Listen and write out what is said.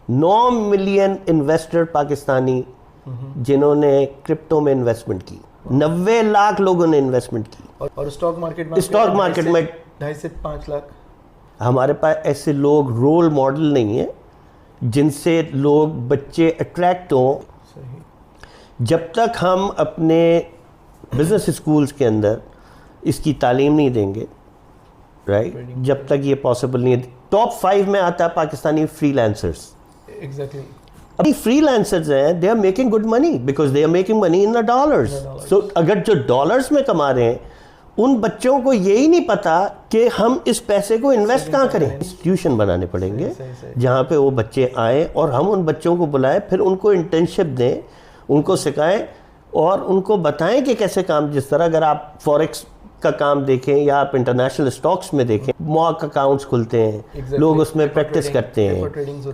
9 million investor Pakistani जिन्होंने crypto में investment की, 90 लाख लोगों ने इन्वेस्टमेंट की। और स्टॉक मार्केट में 2.5 से 5 लाख। हमारे पास ऐसे लोग रोल मॉडल नहीं है जिनसे लोग बच्चे अट्रैक्ट हों। जब तक हम अपने बिजनेस स्कूल्स के अंदर इसकी तालीम नहीं देंगे, राइट, जब तक ये पॉसिबल नहीं है। टॉप 5 में आता है पाकिस्तानी फ्रीलांसर्स। एग्जैक्टली। अभी फ्रीलांसर्स हैं, they are making good money because they are making money in the dollars. So अगर जो डॉलर्स में कमा रहे हैं उन बच्चों को यही नहीं पता कि हम इस पैसे को इन्वेस्ट कहाँ करें। इंस्टीट्यूशन बनाने पड़ेंगे जहाँ पे वो बच्चे आए और हम उन बच्चों को बुलाएं, फिर उनको इंटर्नशिप दें, उनको सिखाएं और उनको बताएं कि कैसे काम। जिस तरह अगर आप फॉरेक्स का काम देखें या आप इंटरनेशनल स्टॉक्स में देखें, मॉक अकाउंट्स खुलते हैं, लोग उसमें प्रैक्टिस करते हैं।